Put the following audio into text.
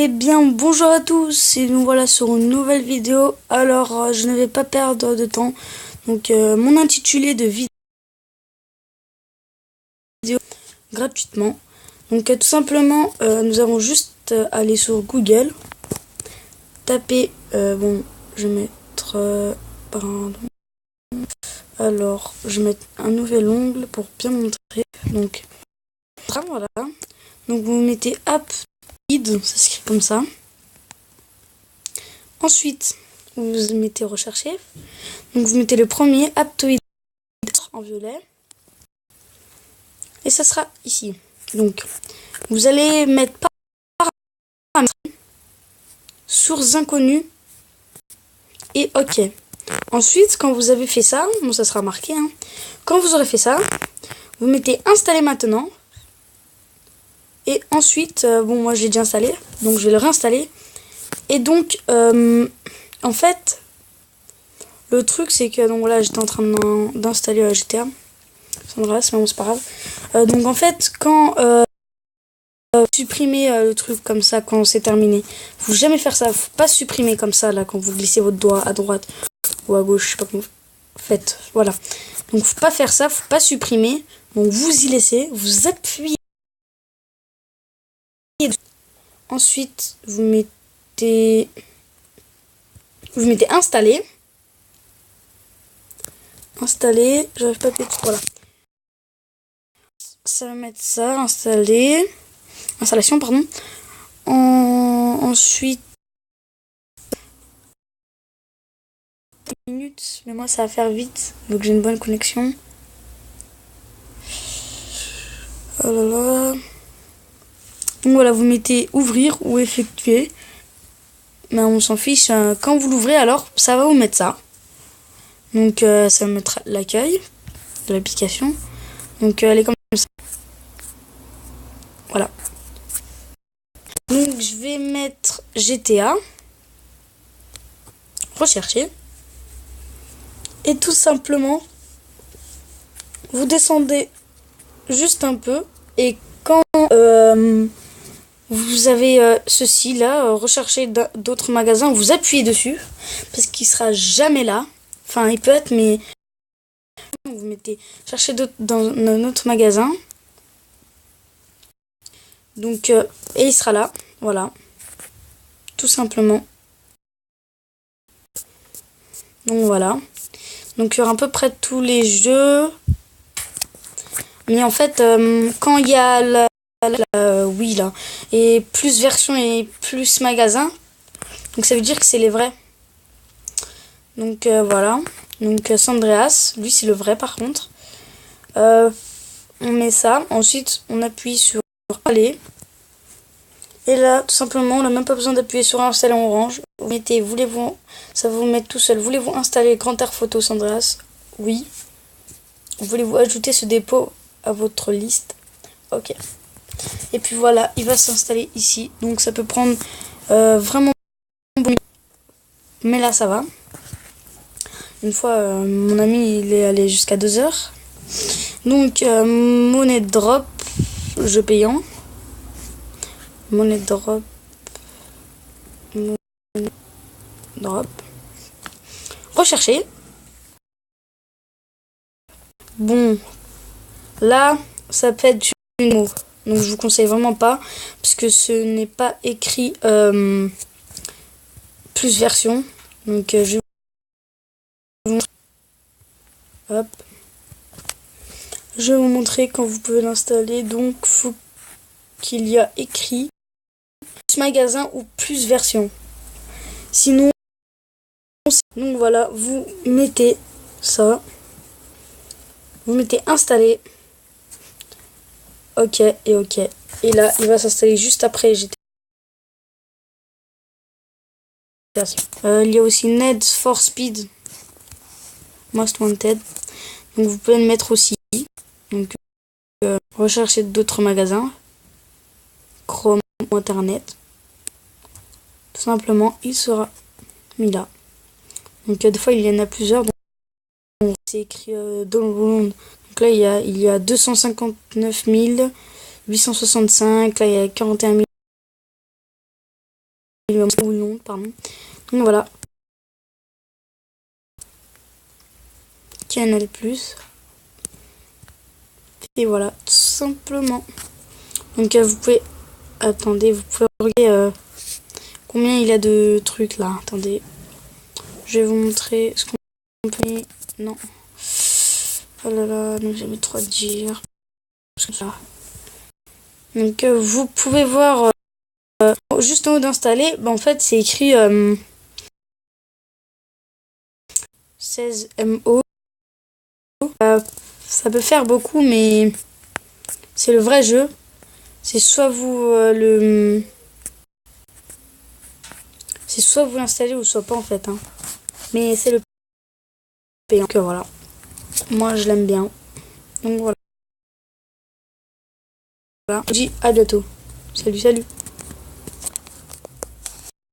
Eh bien bonjour à tous et nous voilà sur une nouvelle vidéo. Alors je ne vais pas perdre de temps. Donc mon intitulé de vidéo gratuitement. Donc tout simplement nous avons juste aller sur Google, taper bon je vais mettre pardon. Alors je vais mettre un nouvel ongle pour bien montrer. Donc voilà. Donc vous mettez app guide, ça s'écrit comme ça. Ensuite, vous mettez rechercher. Donc vous mettez le premier, Aptoid en violet. Et ça sera ici. Donc vous allez mettre paramètres, sources inconnues et OK. Ensuite, quand vous avez fait ça, bon ça sera marqué, hein. Quand vous aurez fait ça, vous mettez installer maintenant. Et ensuite, bon moi je l'ai déjà installé, donc je vais le réinstaller. Et donc, en fait, le truc c'est que, donc là j'étais en train d'installer GTA. San Andreas, mais bon c'est pas grave. Donc en fait, quand supprimer le truc comme ça quand c'est terminé, faut jamais faire ça. Faut pas supprimer comme ça là quand vous glissez votre doigt à droite ou à gauche, je sais pas comment vous faites. Voilà. Donc faut pas faire ça, faut pas supprimer. Donc vous y laissez, vous appuyez. Ensuite vous mettez installer. Installer, j'arrive pas à péter. Voilà. Ça va mettre ça, installation pardon. Ensuite minutes, mais moi ça va faire vite, donc j'ai une bonne connexion. Oh là là. Donc voilà, vous mettez ouvrir ou effectuer, mais on s'en fiche. Quand vous l'ouvrez, alors ça va vous mettre ça. Donc ça va mettre l'accueil de l'application. Donc elle est comme ça. Voilà. Donc je vais mettre GTA, rechercher, et tout simplement vous descendez juste un peu, et quand vous avez ceci là, rechercher d'autres magasins, vous appuyez dessus, parce qu'il sera jamais là. Enfin, il peut être, mais vous mettez chercher dans un autre magasin. Donc, et il sera là. Voilà. Tout simplement. Donc voilà. Donc il y aura à peu près tous les jeux. Mais en fait, quand il y a oui là, et plus version et plus magasin, donc ça veut dire que c'est les vrais. Donc voilà. Donc San Andreas, lui c'est le vrai par contre. On met ça, ensuite on appuie sur aller. Et là, tout simplement, on n'a même pas besoin d'appuyer sur installer en orange. Vous mettez, ça va vous mettre tout seul. Voulez-vous installer Grand Air Photo San Andreas? Oui. Voulez-vous ajouter ce dépôt à votre liste? Ok. Et puis voilà, il va s'installer ici. Donc ça peut prendre vraiment bon. Mais là, ça va. Une fois, mon ami, il est allé jusqu'à 2 heures. Donc, monnaie drop, jeu payant. Monnaie drop. Drop. Rechercher. Bon, là, ça peut être une mot. Donc je vous conseille vraiment pas, parce que ce n'est pas écrit plus version. Donc je vais vous montrer. Hop. Je vais vous montrer quand vous pouvez l'installer. Donc faut qu'il y a écrit plus magasin ou plus version. Sinon, donc voilà, vous mettez ça. Vous mettez installer. OK et OK. Et là, il va s'installer juste après GTA. Il y a aussi Need for Speed Most Wanted. Donc vous pouvez le mettre aussi. Donc rechercher d'autres magasins. Chrome ou Internet. Tout simplement, il sera mis là. Donc des fois, il y en a plusieurs. Donc c'est écrit download. Donc là, il y a 259 865. Là, il y a 41 000. ou non, pardon. Donc voilà. Canal+. Et voilà, tout simplement. Donc vous pouvez... Attendez, vous pouvez regarder combien il y a de trucs là. Attendez. Je vais vous montrer ce qu'on peut... Non. Oh là là, donc j'ai mis 3 dire. Donc vous pouvez voir juste en haut d'installer, bah, en fait c'est écrit 16 MO. Ça peut faire beaucoup, mais c'est le vrai jeu. C'est soit vous c'est soit vous l'installez ou soit pas en fait. Hein. Mais c'est le payant. Donc voilà. Moi je l'aime bien. Donc voilà. Je vous dis à bientôt. Salut, salut.